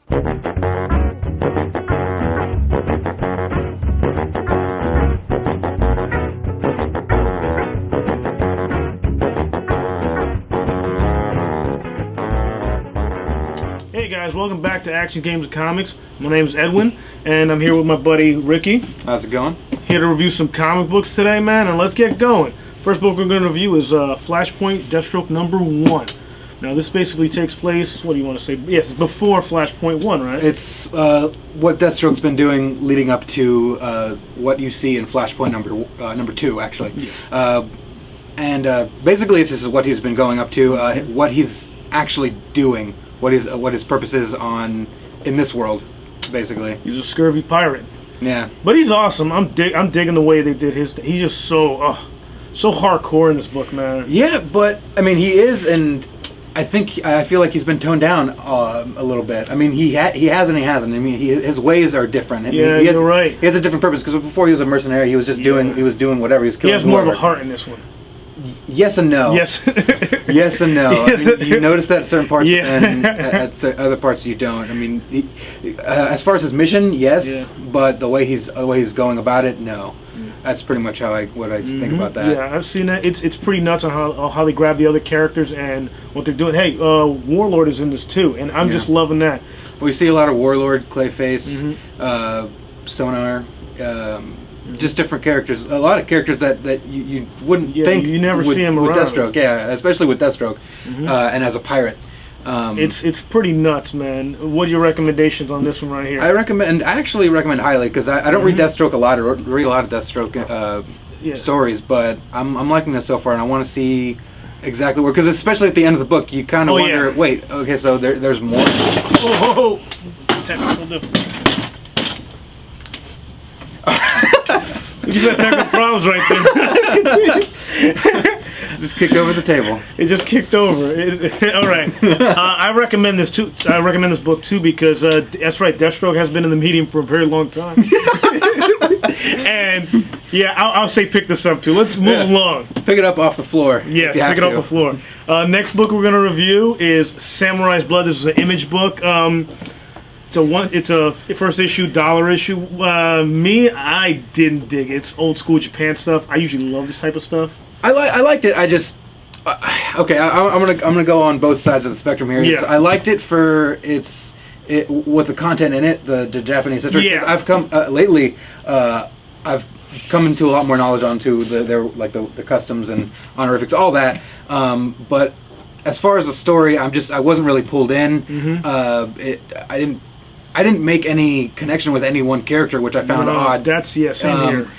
Hey guys, welcome back to Action Games and Comics. My name is Edwin, and I'm here with my buddy Ricky. How's it going? Here to review some comic books today, man, and let's get going. First book we're going to review is Flashpoint Deathstroke #1. Now this basically takes place, what do you want to say? Yes, before Flashpoint 1, right? It's what Deathstroke's been doing leading up to what you see in Flashpoint number 2, actually. Yes. Basically this is what he's been going up to, what he's actually doing, what his purpose is in this world, basically. He's a scurvy pirate. Yeah. But he's awesome. I'm digging the way they did his. He's just so hardcore in this book, man. Yeah, but I mean he is, and I feel like he's been toned down a little bit. I mean he has and he hasn't. I mean his ways are different. I mean, yeah, you're right. He has a different purpose because before he was a mercenary, he was just doing whatever. He was killing. He has more of a heart in this one. Yes and no. Yes. Yes and no. I mean, you notice that at certain parts, yeah. and at other parts you don't. I mean, as far as his mission, yes, yeah. But the way he's going about it, no. Yeah. That's pretty much what I think about that. Yeah, I've seen that. It's pretty nuts on how they grab the other characters and what they're doing. Hey, Warlord is in this too, and I'm just loving that. We see a lot of Warlord, Clayface, Sonar. Just different characters, a lot of characters that you wouldn't think you never see him with around. Deathstroke, yeah, especially with Deathstroke, and as a pirate. It's pretty nuts, man. What are your recommendations on this one right here? I actually recommend highly because I don't read Deathstroke a lot, or read a lot of Deathstroke stories, but I'm liking this so far, and I want to see exactly where, because especially at the end of the book, you kind of wonder, wait, okay, so there's more. Oh, technical difficulty. You just had technical problems right there. Just kicked over the table. It just kicked over. All right. I recommend this too. I recommend this book too because that's right. Deathstroke has been in the medium for a very long time. And yeah, I'll say pick this up too. Let's move along. Pick it up off the floor. Yes, pick it up off the floor. Next book we're gonna review is Samurai's Blood. This is an Image book. It's a first issue, $1 issue. I didn't dig it. It's old school Japan stuff. I usually love this type of stuff. I liked it. I just okay. I'm gonna go on both sides of the spectrum here. Yeah. I liked it for with the content in it, the Japanese history. Yeah. I've come lately. I've come into a lot more knowledge onto the customs and honorifics, all that. But as far as the story, I wasn't really pulled in. I didn't make any connection with any one character, which I found odd. That's same here.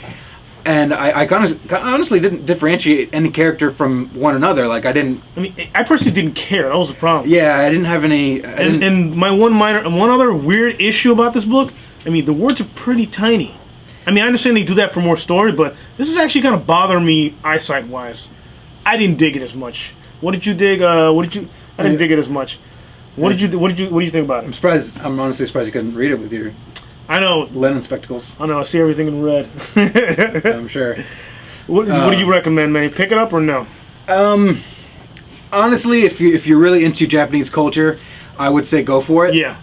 And I honestly didn't differentiate any character from one another. Like I personally didn't care. That was the problem. Yeah, I didn't have any. And my one other weird issue about this book. I mean, the words are pretty tiny. I mean, I understand they do that for more story, but this is actually kind of bothering me eyesight wise. I didn't dig it as much. What did you dig? I didn't dig it as much. What do you think about it? I'm honestly surprised you couldn't read it with your Lennon spectacles. I know, I see everything in red. I'm sure. What do you recommend, man? Pick it up or no? Honestly, if you're really into Japanese culture, I would say go for it. Yeah.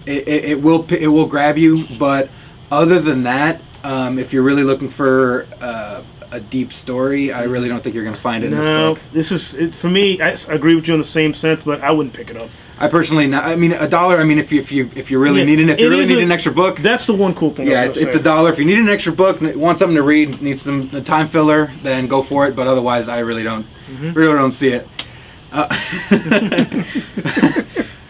It will grab you, but other than that, if you're really looking for a deep story, I really don't think you're going to find it in this book. This is for me. I agree with you in the same sense, but I wouldn't pick it up. I personally, I mean, $1. I mean, if you really need an extra book, that's the one cool thing. Yeah, it's $1. If you need an extra book, want something to read, need some time filler, then go for it. But otherwise, I really don't see it.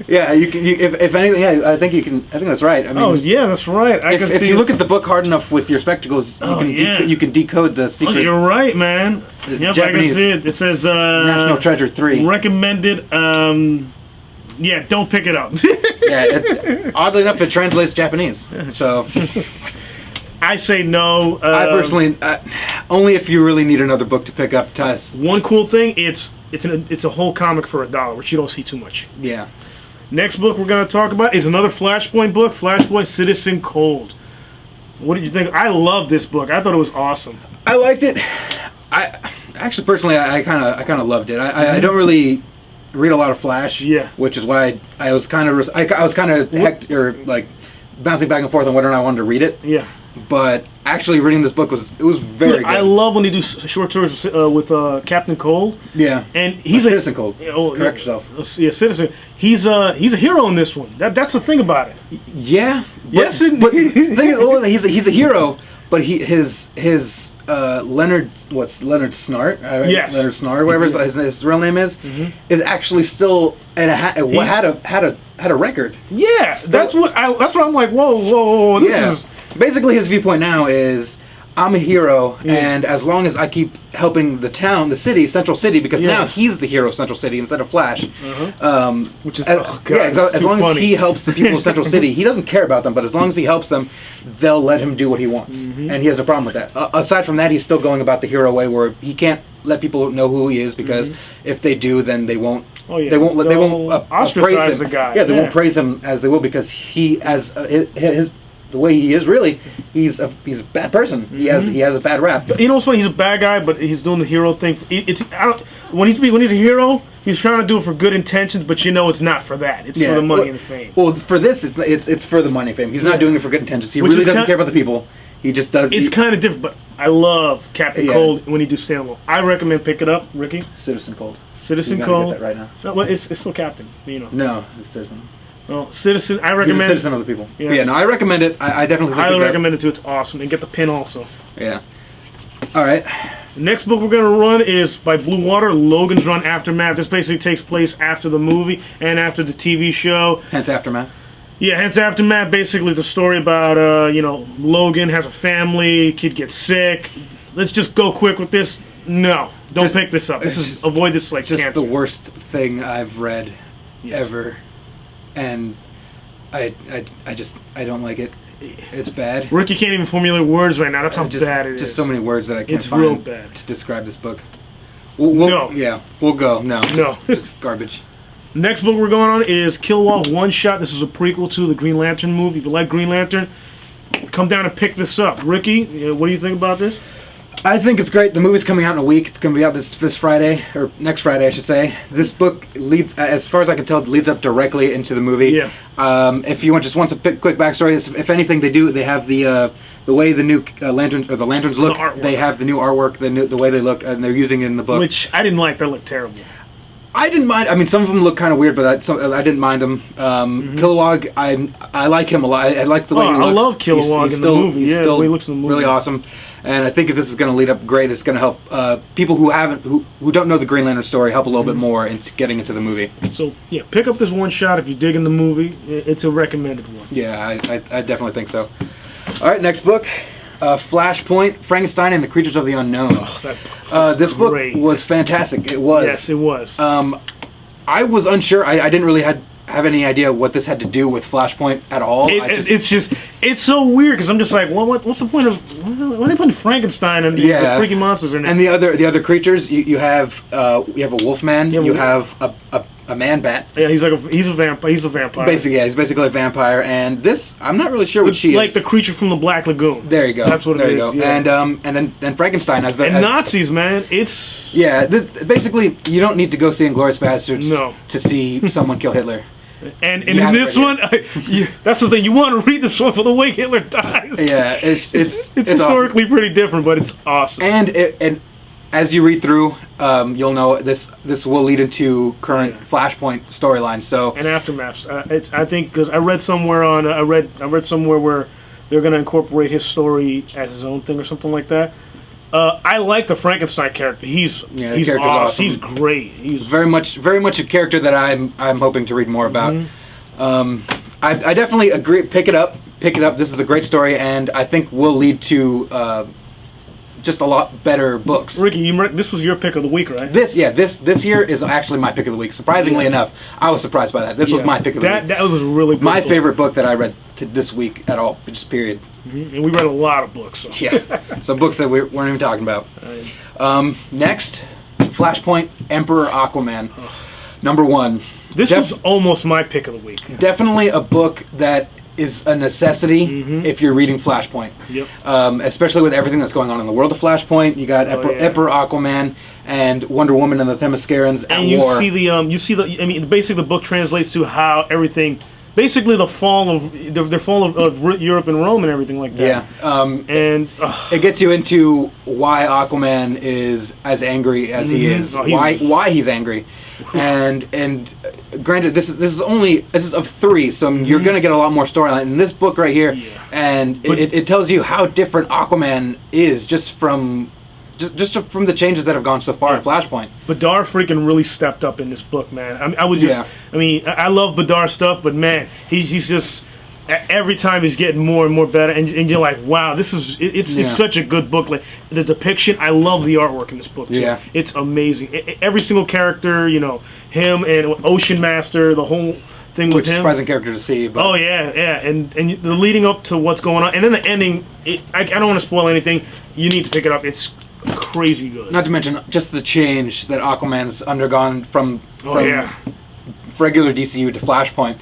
Yeah, you can. If anything, yeah, I think you can. I think that's right. I mean, that's right. If you look at the book hard enough with your spectacles, you can decode the secret. Oh, you're right, man. Yep, Japanese, I can see it. It says National Treasure 3. Recommended. Yeah, don't pick it up. Oddly enough, it translates Japanese. So I say no. I personally, only if you really need another book to pick up. One cool thing, it's a whole comic for $1, which you don't see too much. Yeah. Next book we're going to talk about is another Flashpoint book, Flashpoint Citizen Cold. What did you think? I love this book. I thought it was awesome. I liked it. I actually personally I kind of loved it. I don't really. read a lot of Flash. Yeah. Which is why I was kind of like bouncing back and forth on whether or not I wanted to read it. Yeah. But actually reading this book was very good. I love when they do short stories with Captain Cold. Yeah. And he's Citizen Cold. Correct yourself. Yeah, Citizen. He's a hero in this one. That's the thing about it. Yeah. Yes. But the thing is, he's a hero, but his Leonard Snart, right? Yes. Leonard Snart, whatever his real name is actually still had a record. Yeah, that's what I'm like. Whoa! This is basically his viewpoint now is I'm a hero, and as long as I keep helping the town, the city, Central City, because now he's the hero of Central City instead of Flash. Which is as long as he helps the people of Central City, he doesn't care about them, but as long as he helps them, they'll let him do what he wants, and he has no problem with that. Aside from that, he's still going about the hero way, where he can't let people know who he is, because if they do, then they won't. They won't ostracize praise him. The guy. Yeah, they won't praise him as they will, because he, as his the way he is, really, he's a bad person. He has a bad rap. But you know what's funny? He's a bad guy, but he's doing the hero thing. When he's a hero, he's trying to do it for good intentions, but it's not for that. It's for the money and the fame. Well, for this, it's for the money and fame. He's not doing it for good intentions. He really doesn't care about the people. He just does. It's kind of different, but I love Captain Cold when he do standalone. I recommend pick it up, Ricky. Citizen Cold. Citizen Cold. Get that right now. No, well, it's still Captain. No, it's Citizen. Well, Citizen, I recommend. He's a citizen of the people. Yes. Yeah, no, I recommend it. I definitely highly recommend it too. It's awesome, and get the pin also. Yeah. All right. The next book we're gonna run is by Blue Water, Logan's Run Aftermath. This basically takes place after the movie and after the TV show. Hence Aftermath. Yeah, hence Aftermath. Basically, the story about Logan has a family, kid gets sick. Let's just go quick with this. No, don't pick this up. Avoid this like just cancer. The worst thing I've read ever. And I don't like it. It's bad. Ricky can't even formulate words right now. That's how bad it is. Just so many words that I can't find real bad. To describe this book. No. Yeah, we'll go. No. Just garbage. Next book we're going on is Kilowog One Shot. This is a prequel to the Green Lantern movie. If you like Green Lantern, come down and pick this up. Ricky, what do you think about this? I think it's great. The movie's coming out in a week. It's going to be out this Friday, or next Friday, I should say. This book leads, as far as I can tell, leads up directly into the movie. Yeah. If you want a quick backstory, if anything, they have the way the new lanterns or the lanterns look. They have the new artwork, the way they look, and they're using it in the book. Which I didn't like. They look terrible. I didn't mind. I mean, some of them look kind of weird, but I didn't mind them. Kilowog, I like him a lot. I like the way he looks. I love Kilowog in the movie. He's still the way he looks in the movie. Really awesome. And I think if this is going to lead up great, it's going to help people who don't know the Green Lantern story help a little bit more into getting into the movie. So yeah, pick up this one shot if you're digging the movie. It's a recommended one. Yeah, I definitely think so. All right, next book. Flashpoint, Frankenstein and the Creatures of the Unknown. This book was fantastic. It was. Yes, it was. I was unsure. I didn't really have any idea what this had to do with Flashpoint at all. It's so weird because I'm just like, well, what's the point of why are they putting Frankenstein and the freaky monsters in it? And the other creatures, you have a wolfman, you have a man bat. Yeah, he's a vampire. He's a vampire. Basically, he's basically a vampire. And this, I'm not really sure what she is. Like the creature from the Black Lagoon. There you go. That's what it is. Yeah. And then Frankenstein as the Nazis, man. It's this basically you don't need to go see Inglourious Basterds to see someone kill Hitler. And in this one, that's the thing. You want to read this one for the way Hitler dies. Yeah, it's historically awesome. Pretty different, but it's awesome. And as you read through, you'll know this will lead into current Flashpoint storyline. So and aftermaths. I think because I read somewhere I read somewhere where they're going to incorporate his story as his own thing or something like that. I like the Frankenstein character. He's awesome. He's great. He's very much a character that I'm hoping to read more about. I definitely agree. Pick it up. This is a great story, and I think will lead to just a lot better books. Ricky, this was your pick of the week, right? This year is actually my pick of the week. Surprisingly enough, I was surprised by that. This was my pick of the week. That was really good. My favorite book that I read this week at all, just period. And we read a lot of books. So. Yeah, some books that we weren't even talking about. Next, Flashpoint, Emperor Aquaman, #1. This was almost my pick of the week. Definitely a book that is a necessity if you're reading Flashpoint. Yep. Especially with everything that's going on in the world of Flashpoint. You got Emperor Aquaman and Wonder Woman and the Themyscirans at war. And you see the. I mean, basically, the book translates to how everything. Basically, the fall of Europe and Rome and everything like that. Yeah. And it gets you into why Aquaman is as angry as he is. Why he's angry. And granted, this is of 3, so you're gonna get a lot more storyline in this book right here. Yeah. And it tells you how different Aquaman is just from the changes that have gone so far in Flashpoint. Badar freaking really stepped up in this book, man. I love Badar stuff, but man, he's just every time he's getting more and more better, and you're like, wow, it's such a good book. Like the depiction, I love the artwork in this book too. Yeah. It's amazing. Every single character, him and Ocean Master, the whole thing with him. Surprising character to see. But. Oh yeah, and the leading up to what's going on, and then the ending. I don't want to spoil anything. You need to pick it up. It's crazy good. Not to mention just the change that Aquaman's undergone from regular DCU to Flashpoint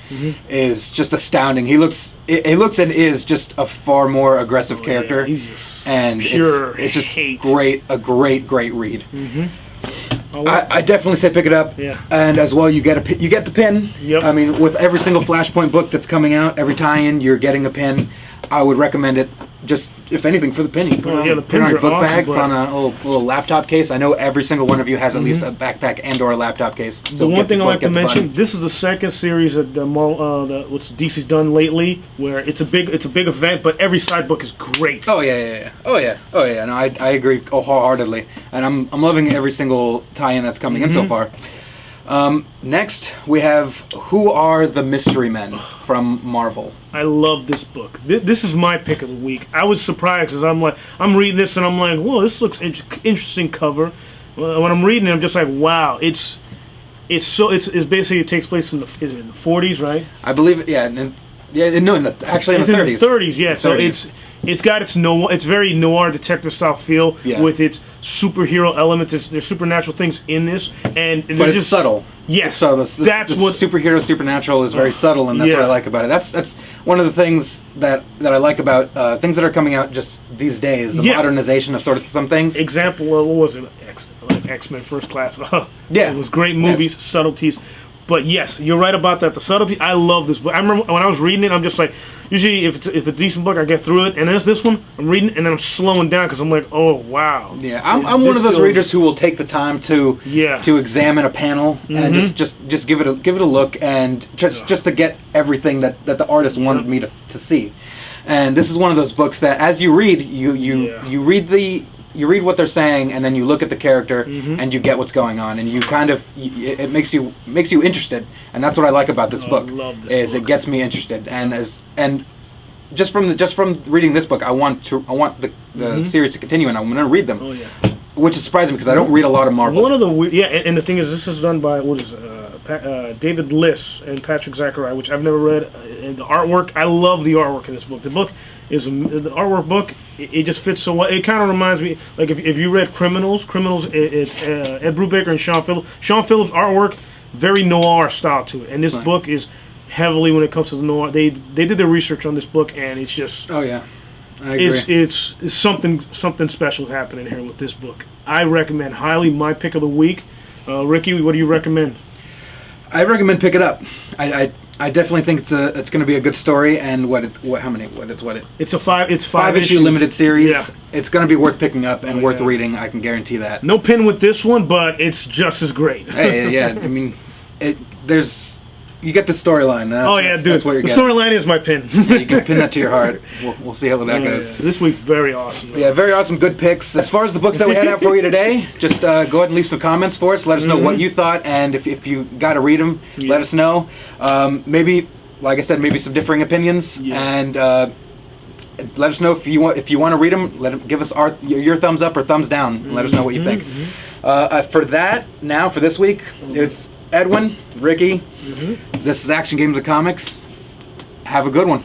is just astounding. He looks and is just a far more aggressive character. Yeah, he's just and pure it's just hate. a great read. I definitely say pick it up. Yeah. And as well, you get the pin. Yep. I mean, with every single Flashpoint book that's coming out, every tie-in, you're getting a pin. I would recommend it. Just if anything for the pin. You put the pins on a are book awesome, bag, put on a little laptop case. I know every single one of you has at least a backpack and/or a laptop case. So the one thing I like to mention: this is the second series that what's DC's done lately, where it's a big event, but every side book is great. Oh yeah. No, I agree wholeheartedly, and I'm loving every single tie-in that's coming in so far. Next, we have Who Are the Mystery Men from Marvel. I love this book. This is my pick of the week. I was surprised because I'm reading this and I'm like, whoa, this looks interesting cover. When I'm reading it, I'm just like, wow, it's basically it takes place in the 40s, right? I believe, yeah. Actually in the 30s. In the 30s, yeah. So it's got it's very noir detective style feel with its superhero elements. There's supernatural things in this, but it's subtle. Yes, so that's what superhero supernatural is very subtle, and that's what I like about it. That's one of the things that I like about things that are coming out just these days. The modernization of sort of some things. Example, what was it? X-Men First Class. It was great movies, subtleties. But yes, you're right about that. The subtlety, I love this book. I remember when I was reading it, I'm just like, usually if it's a decent book, I get through it. And this one, I'm reading it, and then I'm slowing down because I'm like, oh, wow. Yeah, I'm one of those readers who will take the time to examine a panel and just give it a look and just to get everything that the artist wanted me to see. And this is one of those books that as you read, you read what they're saying, and then you look at the character, and you get what's going on, and you kind of it makes you interested, and that's what I like about this book. I love this book. It gets me interested, and just from reading this book, I want the series to continue, and I'm going to read them. Oh yeah. Which is surprising because I don't read a lot of Marvel. One of the and the thing is, this is done by David Liss and Patrick Zachariah, which I've never read. And the artwork, I love the artwork in this book. The book is the artwork book. It just fits so well. It kind of reminds me, like if you read Criminals, it's Ed Brubaker and Sean Phillips. Sean Phillips' artwork, very noir style to it, and this book is heavily when it comes to the noir. They did their research on this book, and it's just I agree. It's something special happening here with this book. I recommend highly. My pick of the week. Ricky, what do you recommend? I recommend pick it up. I definitely think it's going to be a good story, and it's a five issue limited series. Yeah. It's going to be worth picking up and worth reading. I can guarantee that. No pin with this one, but it's just as great. Yeah. I mean, you get the storyline. Dude. That's what you're getting. The storyline is my pin. You can pin that to your heart. We'll see how that goes. Yeah. This week, very awesome. Yeah, very awesome. Good picks. As far as the books that we had out for you today, just go ahead and leave some comments for us. Let us know what you thought, and if you got to read them, let us know. Maybe, like I said, maybe some differing opinions, and let us know if you want to read them. Give us your thumbs up or thumbs down. And let us know what you think. For this week, it's Edwin, Ricky. This is Action Games and Comics. Have a good one.